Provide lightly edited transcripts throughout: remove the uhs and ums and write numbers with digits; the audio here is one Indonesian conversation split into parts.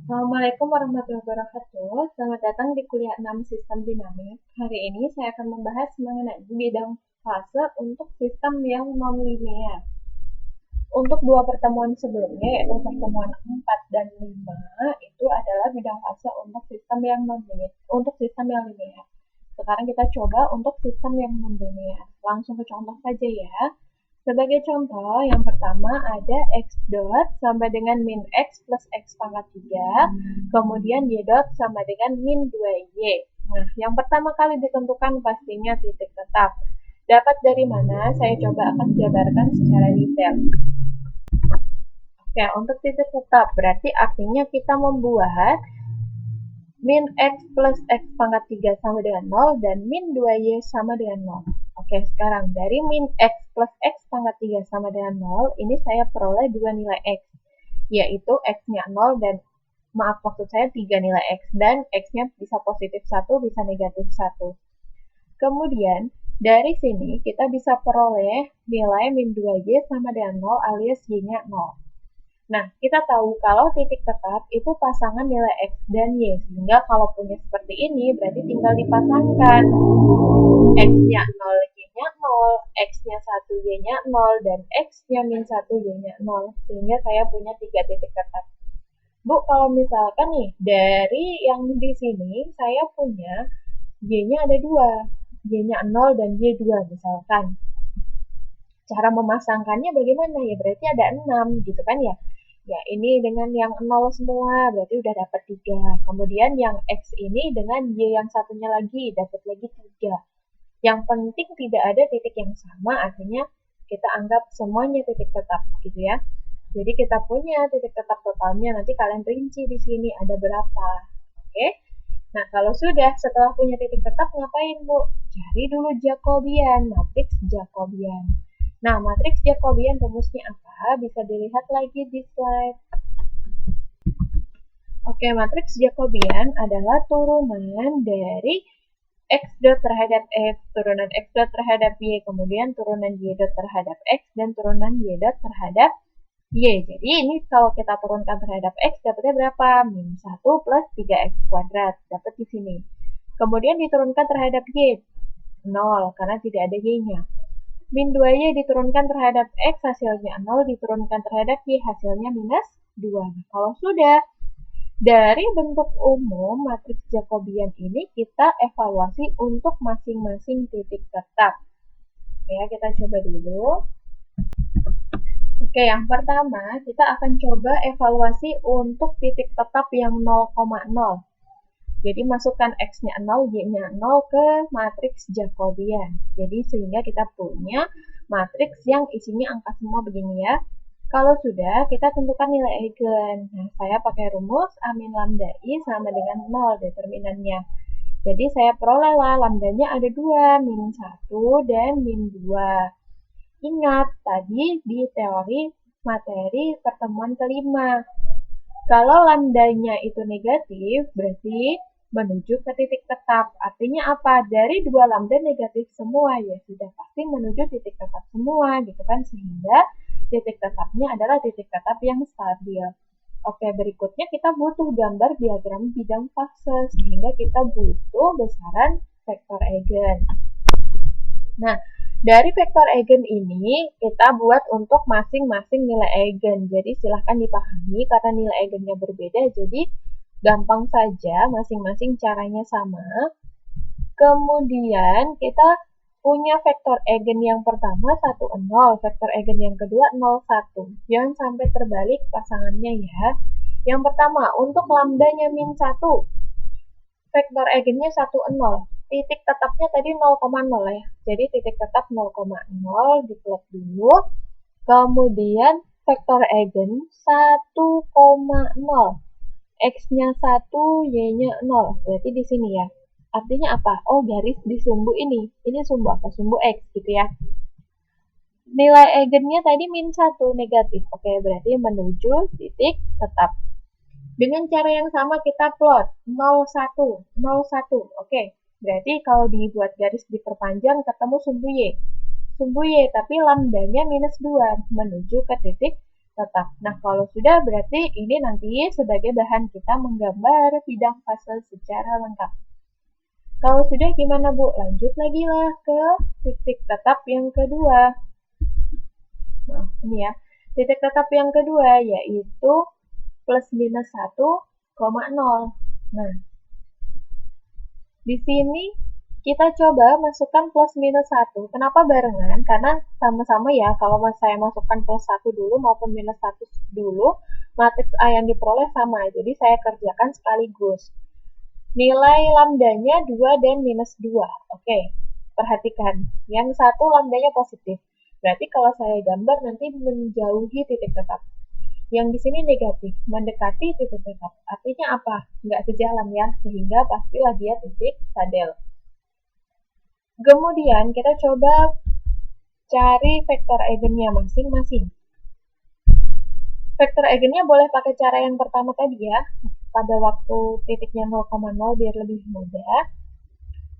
Assalamualaikum warahmatullahi wabarakatuh. Selamat datang di kuliah 6 Sistem Dinamik. Hari ini saya akan membahas mengenai bidang fase untuk sistem yang non-linear. Untuk dua pertemuan sebelumnya, yaitu pertemuan 4 dan 5, itu adalah bidang fase untuk sistem yang non-linear, untuk sistem yang linear. Sekarang kita coba untuk sistem yang non-linear. Langsung ke contoh saja ya. Sebagai contoh, yang pertama ada x dot sama dengan min x plus x pangkat 3, kemudian y dot sama dengan min 2y. Nah, yang pertama kali ditentukan pastinya titik tetap. Dapat dari mana? Saya coba akan jabarkan secara detail. Oke, untuk titik tetap berarti artinya kita membuat min x plus x pangkat 3 sama dengan 0 dan min 2y sama dengan 0. Oke, sekarang dari min x plus x pangkat 3 sama dengan 0, ini saya peroleh dua nilai x, yaitu x-nya 0 dan maaf maksud saya 3 nilai x, dan x-nya bisa positif 1, bisa negatif 1. Kemudian, dari sini kita bisa peroleh nilai min 2y sama dengan 0 alias y-nya 0. Nah, kita tahu kalau titik tetap itu pasangan nilai x dan y, sehingga kalau punya seperti ini berarti tinggal dipasangkan x-nya 0, y-nya 0, x-nya 1, y-nya 0, dan x-nya min 1, y-nya 0, sehingga saya punya 3 titik tetap. Bu, kalau misalkan nih, dari yang di sini saya punya y-nya ada 2, y-nya 0 dan y2 misalkan. Cara memasangkannya bagaimana ya? Berarti ada 6 gitu kan ya. Ya, ini dengan yang 0 semua, berarti udah dapat 3. Kemudian yang X ini dengan Y yang satunya lagi, dapat lagi 3. Yang penting tidak ada titik yang sama, artinya kita anggap semuanya titik tetap gitu ya. Jadi kita punya titik tetap totalnya, nanti kalian rinci di sini ada berapa. Oke? Nah, kalau sudah setelah punya titik tetap ngapain, Bu? Cari dulu Jacobian, matriks Jacobian. Nah, matriks Jacobian rumusnya apa? Bisa dilihat lagi di slide. Oke, matriks Jacobian adalah turunan dari x dot terhadap x, turunan x dot terhadap y, kemudian turunan y dot terhadap x, dan turunan y dot terhadap y. Jadi ini kalau kita turunkan terhadap x, dapatnya berapa? Min 1 plus 3x kuadrat. Dapat di sini. Kemudian diturunkan terhadap y, 0, karena tidak ada y-nya. Min 2y diturunkan terhadap x, hasilnya 0, diturunkan terhadap y, hasilnya minus 2. Nah, kalau sudah, dari bentuk umum matriks Jacobian ini kita evaluasi untuk masing-masing titik tetap. Ya, kita coba dulu. Oke, yang pertama kita akan coba evaluasi untuk titik tetap yang 0,0. Jadi masukkan x-nya 0, y-nya 0 ke matriks Jacobian. Jadi sehingga kita punya matriks yang isinya angka semua begini ya. Kalau sudah, kita tentukan nilai eigen. Nah, saya pakai rumus A min lambda I sama dengan 0 determinannya. Jadi saya peroleh lah lambdanya ada 2, min 1 dan min 2. Ingat, tadi di teori materi pertemuan kelima, kalau lambdanya itu negatif, berarti menuju ke titik tetap. Artinya apa? Dari dua lambda negatif semua, ya sudah pasti menuju titik tetap semua, gitu kan? Sehingga titik tetapnya adalah titik tetap yang stabil. Oke, berikutnya kita butuh gambar diagram bidang fase, sehingga kita butuh besaran vektor eigen. Nah, dari vektor eigen ini kita buat untuk masing-masing nilai eigen. Jadi silahkan dipahami karena nilai eigennya berbeda, jadi gampang saja masing-masing caranya sama. Kemudian kita punya vektor eigen yang pertama 1, 0, vektor eigen yang kedua 0, 1. Jangan sampai terbalik pasangannya ya. Yang pertama, untuk lambdanya min 1, vektor eigennya 1, 0. Titik tetapnya tadi 0,0 ya. Jadi titik tetap 0,0 diplot dulu. Kemudian vektor eigen 1,0. X-nya 1, Y-nya 0. Berarti di sini ya. Artinya apa? Oh, garis di sumbu ini. Ini sumbu apa? Sumbu X gitu ya. Nilai eigennya tadi min 1 negatif. Oke, berarti menuju titik tetap. Dengan cara yang sama kita plot 01, 01. Oke, berarti kalau dibuat garis diperpanjang ketemu sumbu Y. Sumbu Y, tapi lambdanya minus 2 menuju ke titik tetap. Nah, kalau sudah berarti ini nanti sebagai bahan kita menggambar bidang fase secara lengkap. Kalau sudah gimana Bu? Lanjut lagi lah ke titik tetap yang kedua. Nah, ini ya. Titik tetap yang kedua yaitu plus minus 1,0. Nah, di sini kita coba masukkan plus minus 1. Kenapa barengan? Karena sama-sama ya, kalau saya masukkan plus 1 dulu maupun minus 1 dulu, matriks A yang diperoleh sama. Jadi saya kerjakan sekaligus. Nilai lambdanya 2 dan minus 2. Oke, perhatikan. Yang satu lambdanya positif. Berarti kalau saya gambar nanti menjauhi titik tetap. Yang di sini negatif, mendekati titik tetap. Artinya apa? Nggak sejalan ya, sehingga pastilah dia titik sadel. Kemudian kita coba cari vektor eigennya masing-masing. Vektor eigennya boleh pakai cara yang pertama tadi ya, pada waktu titiknya 0,0 biar lebih mudah.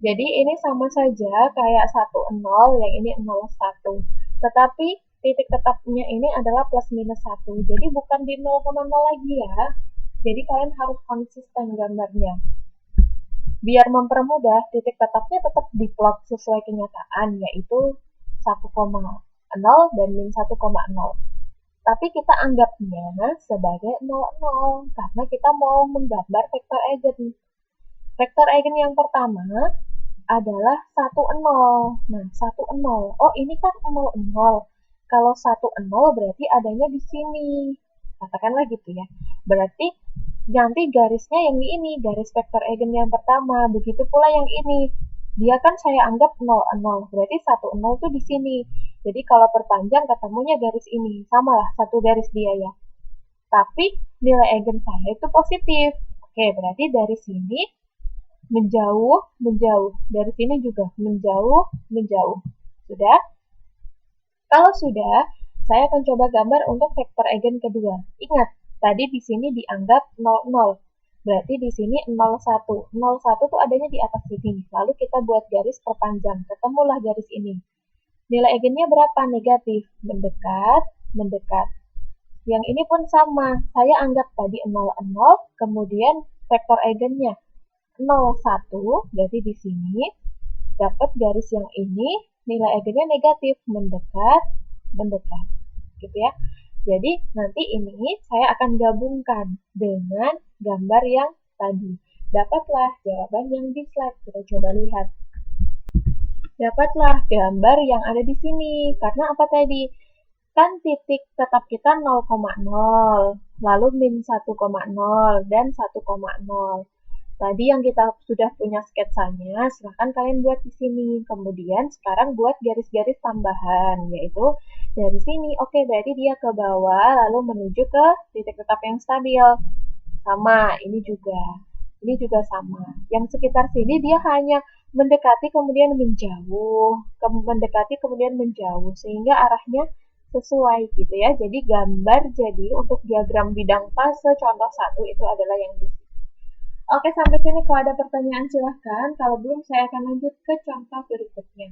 Jadi ini sama saja kayak 1, 0, yang ini 0, 1. Tetapi titik tetapnya ini adalah plus minus 1. Jadi bukan di 0,0 lagi ya. Jadi kalian harus konsisten gambarnya. Biar mempermudah, titik tetapnya tetap diplot sesuai kenyataan, yaitu 1,0 dan min 1,0. Tapi kita anggapnya sebagai 0,0 karena kita mau menggambar vektor eigen. Vektor eigen yang pertama adalah 1,0. Nah, 1,0. Oh, ini kan 0,0. Kalau 1,0 berarti adanya di sini. Katakanlah gitu ya. Berarti ganti garisnya yang ini, garis vektor eigen yang pertama. Begitu pula yang ini. Dia kan saya anggap 0,0. Berarti 1,0 tuh di sini. Jadi kalau perpanjang ketemunya garis ini. Sama lah, satu garis dia ya. Tapi nilai eigen saya itu positif. Oke, berarti dari sini menjauh, menjauh. Dari sini juga menjauh, menjauh. Sudah? Kalau sudah, saya akan coba gambar untuk vektor eigen kedua. Ingat, tadi di sini dianggap 0,0. Berarti di sini 0,1. 0,1 tuh adanya di atas sini. Lalu kita buat garis perpanjang. Ketemulah garis ini. Nilai eigennya berapa? Negatif. Mendekat, mendekat. Yang ini pun sama. Saya anggap tadi 0,0, kemudian vektor eigennya 0,1, berarti di sini dapat garis yang ini, nilai eigennya negatif, mendekat, mendekat, gitu ya. Jadi nanti ini saya akan gabungkan dengan gambar yang tadi. Dapatlah jawaban yang di slide. Kita coba lihat. Dapatlah gambar yang ada di sini. Karena apa tadi? Kan titik tetap kita 0,0, lalu min 1,0 dan 1,0. Tadi yang kita sudah punya sketsanya, silahkan kalian buat di sini. Kemudian sekarang buat garis-garis tambahan, yaitu dari sini. Oke, berarti dia ke bawah, lalu menuju ke titik tetap yang stabil. Sama, ini juga. Ini juga sama. Yang sekitar sini dia hanya mendekati kemudian menjauh, mendekati kemudian menjauh, sehingga arahnya sesuai gitu ya. Jadi gambar jadi untuk diagram bidang fase contoh 1 itu adalah yang di sini. Oke, sampai sini kalau ada pertanyaan silahkan. Kalau belum, saya akan lanjut ke contoh berikutnya.